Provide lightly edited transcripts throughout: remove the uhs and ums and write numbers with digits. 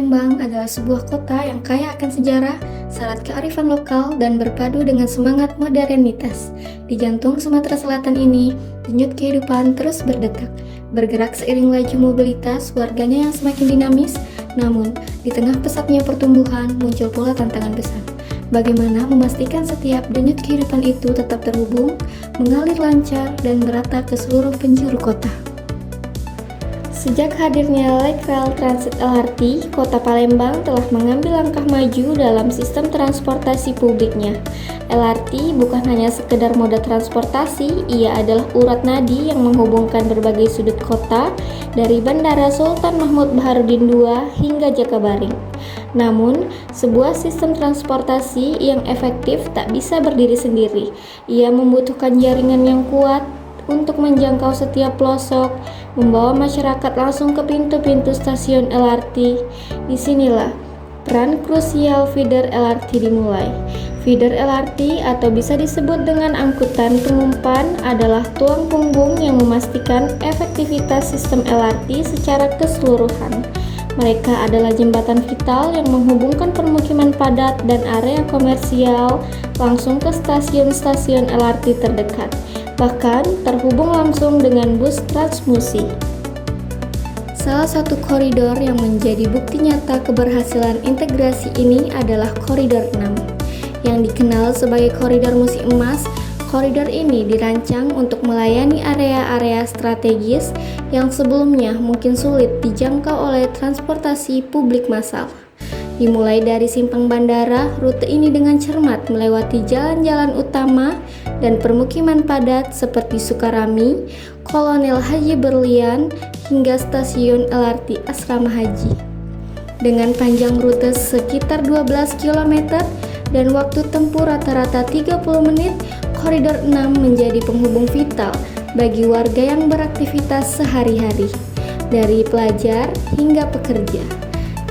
Palembang adalah sebuah kota yang kaya akan sejarah, syarat kearifan lokal, dan berpadu dengan semangat modernitas. Di jantung Sumatera Selatan ini, denyut kehidupan terus berdetak, bergerak seiring laju mobilitas warganya yang semakin dinamis. Namun, di tengah pesatnya pertumbuhan, muncul pula tantangan besar. Bagaimana memastikan setiap denyut kehidupan itu tetap terhubung, mengalir lancar, dan merata ke seluruh penjuru kota. Sejak hadirnya Light Rail Transit LRT, Kota Palembang telah mengambil langkah maju dalam sistem transportasi publiknya. LRT bukan hanya sekedar moda transportasi, ia adalah urat nadi yang menghubungkan berbagai sudut kota dari Bandara Sultan Mahmud Baharudin II hingga Jakabaring. Namun, sebuah sistem transportasi yang efektif tak bisa berdiri sendiri. Ia membutuhkan jaringan yang kuat untuk menjangkau setiap pelosok, membawa masyarakat langsung ke pintu-pintu stasiun LRT. Disinilah peran krusial feeder LRT dimulai. Feeder LRT atau bisa disebut dengan angkutan pengumpan adalah tulang punggung yang memastikan efektivitas sistem LRT secara keseluruhan. Mereka adalah jembatan vital yang menghubungkan permukiman padat dan area komersial langsung ke stasiun-stasiun LRT terdekat, bahkan terhubung langsung dengan bus Transmusi. Salah satu koridor yang menjadi bukti nyata keberhasilan integrasi ini adalah Koridor 6, yang dikenal sebagai Koridor Musi Emas. Koridor ini dirancang untuk melayani area-area strategis yang sebelumnya mungkin sulit dijangkau oleh transportasi publik massal. Dimulai dari simpang bandara, rute ini dengan cermat melewati jalan-jalan utama dan permukiman padat seperti Sukarami, Kolonel Haji Berlian, hingga stasiun LRT Asrama Haji. Dengan panjang rute sekitar 12 km dan waktu tempuh rata-rata 30 menit, Koridor 6 menjadi penghubung vital bagi warga yang beraktivitas sehari-hari, dari pelajar hingga pekerja.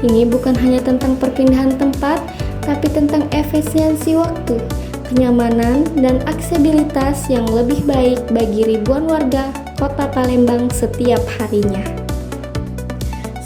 Ini bukan hanya tentang perpindahan tempat, tapi tentang efisiensi waktu, kenyamanan, dan aksesibilitas yang lebih baik bagi ribuan warga Kota Palembang setiap harinya.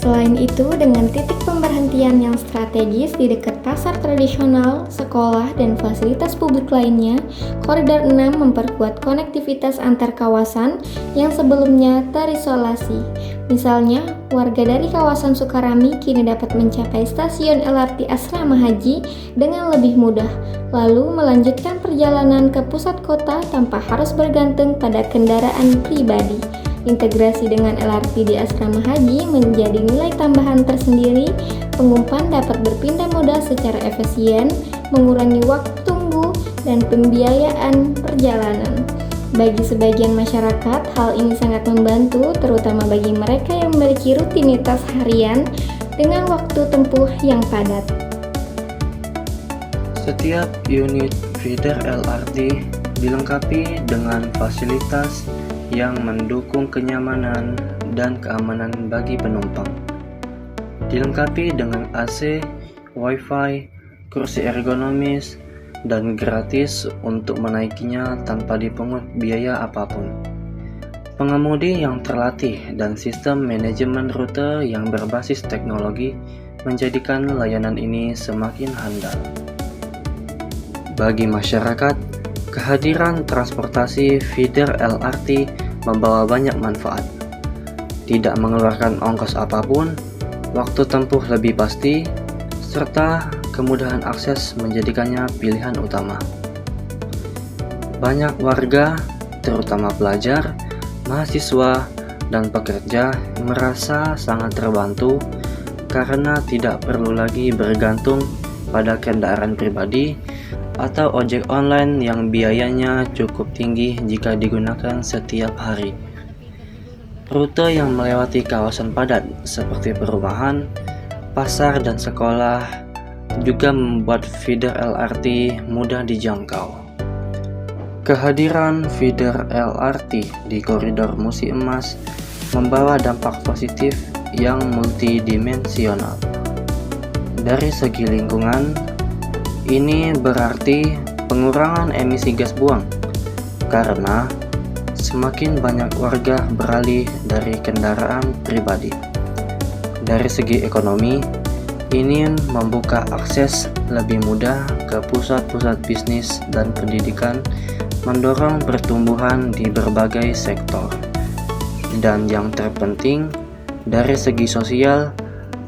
Selain itu, dengan titik pemberhentian yang strategis di dekat pasar tradisional, sekolah, dan fasilitas publik lainnya, Koridor 6 memperkuat konektivitas antar kawasan yang sebelumnya terisolasi. Misalnya, warga dari kawasan Sukarami kini dapat mencapai stasiun LRT Asrama Haji dengan lebih mudah, lalu melanjutkan perjalanan ke pusat kota tanpa harus bergantung pada kendaraan pribadi. Integrasi dengan LRT di Asrama Haji menjadi nilai tambahan tersendiri. Pengumpan dapat berpindah moda secara efisien, mengurangi waktu tunggu, dan pembiayaan perjalanan. Bagi sebagian masyarakat, hal ini sangat membantu, terutama bagi mereka yang memiliki rutinitas harian dengan waktu tempuh yang padat. Setiap unit feeder LRT dilengkapi dengan fasilitas yang mendukung kenyamanan dan keamanan bagi penumpang. Dilengkapi dengan AC, Wi-Fi, kursi ergonomis, dan gratis untuk menaikinya tanpa dipungut biaya apapun. Pengemudi yang terlatih dan sistem manajemen rute yang berbasis teknologi menjadikan layanan ini semakin handal. Bagi masyarakat, kehadiran transportasi feeder LRT membawa banyak manfaat. Tidak mengeluarkan ongkos apapun, waktu tempuh lebih pasti, serta kemudahan akses menjadikannya pilihan utama. Banyak warga, terutama pelajar, mahasiswa, dan pekerja merasa sangat terbantu karena tidak perlu lagi bergantung pada kendaraan pribadi atau ojek online yang biayanya cukup tinggi jika digunakan setiap hari. Rute yang melewati kawasan padat seperti perumahan, pasar, dan sekolah juga membuat feeder LRT mudah dijangkau. Kehadiran feeder LRT di Koridor Musi Emas membawa dampak positif yang multidimensional. Dari segi lingkungan, ini berarti pengurangan emisi gas buang, karena semakin banyak warga beralih dari kendaraan pribadi. Dari segi ekonomi, ini membuka akses lebih mudah ke pusat-pusat bisnis dan pendidikan, mendorong pertumbuhan di berbagai sektor. Dan yang terpenting, dari segi sosial,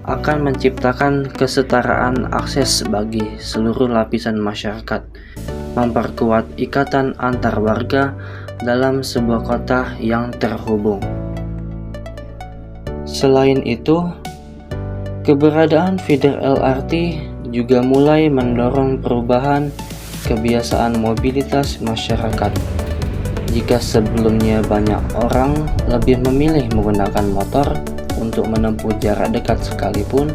akan menciptakan kesetaraan akses bagi seluruh lapisan masyarakat, memperkuat ikatan antar warga dalam sebuah kota yang terhubung. Selain itu, keberadaan feeder LRT juga mulai mendorong perubahan kebiasaan mobilitas masyarakat. Jika sebelumnya banyak orang lebih memilih menggunakan motor untuk menempuh jarak dekat sekalipun,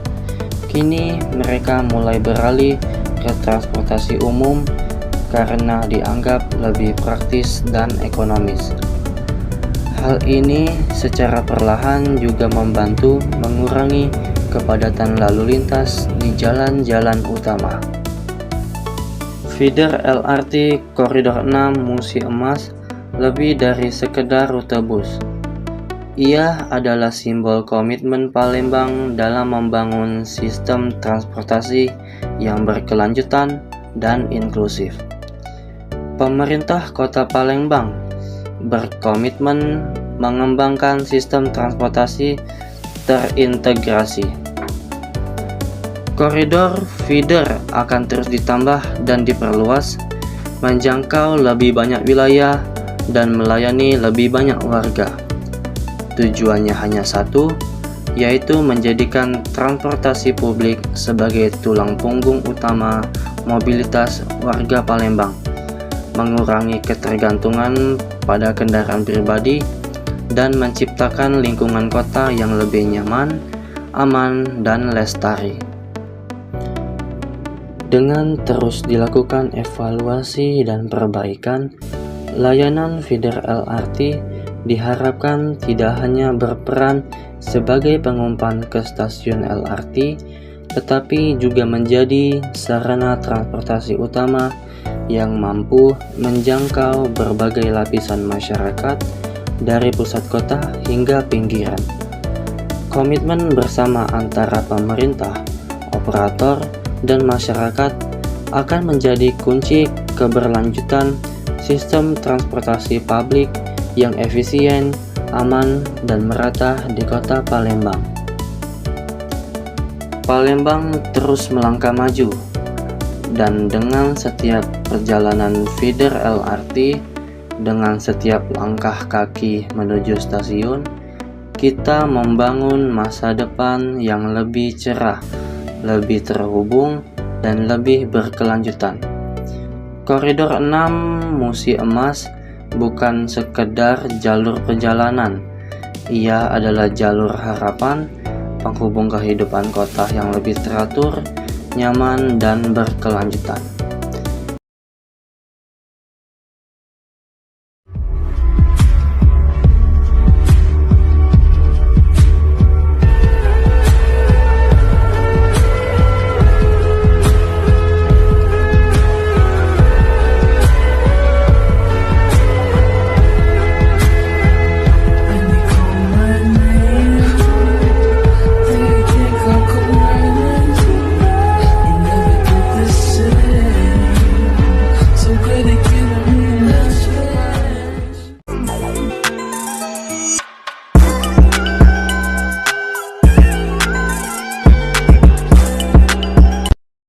kini mereka mulai beralih ke transportasi umum karena dianggap lebih praktis dan ekonomis. Hal ini secara perlahan juga membantu mengurangi kepadatan lalu lintas di jalan-jalan utama. Feeder LRT Koridor 6 Musi Emas lebih dari sekedar rute bus. Ia adalah simbol komitmen Palembang dalam membangun sistem transportasi yang berkelanjutan dan inklusif. Pemerintah Kota Palembang berkomitmen mengembangkan sistem transportasi terintegrasi. Koridor feeder akan terus ditambah dan diperluas, menjangkau lebih banyak wilayah dan melayani lebih banyak warga. Tujuannya hanya satu, yaitu menjadikan transportasi publik sebagai tulang punggung utama mobilitas warga Palembang, mengurangi ketergantungan pada kendaraan pribadi, dan menciptakan lingkungan kota yang lebih nyaman, aman, dan lestari. Dengan terus dilakukan evaluasi dan perbaikan, layanan feeder LRT diharapkan tidak hanya berperan sebagai pengumpan ke stasiun LRT, tetapi juga menjadi sarana transportasi utama yang mampu menjangkau berbagai lapisan masyarakat dari pusat kota hingga pinggiran. Komitmen bersama antara pemerintah, operator, dan masyarakat akan menjadi kunci keberlanjutan sistem transportasi publik yang efisien, aman, dan merata di kota Palembang. Palembang terus melangkah maju, dan dengan setiap perjalanan feeder LRT, dengan setiap langkah kaki menuju stasiun, kita membangun masa depan yang lebih cerah, lebih terhubung, dan lebih berkelanjutan. Koridor 6 Musi Emas bukan sekedar jalur perjalanan, ia adalah jalur harapan, penghubung kehidupan kota yang lebih teratur, nyaman, dan berkelanjutan.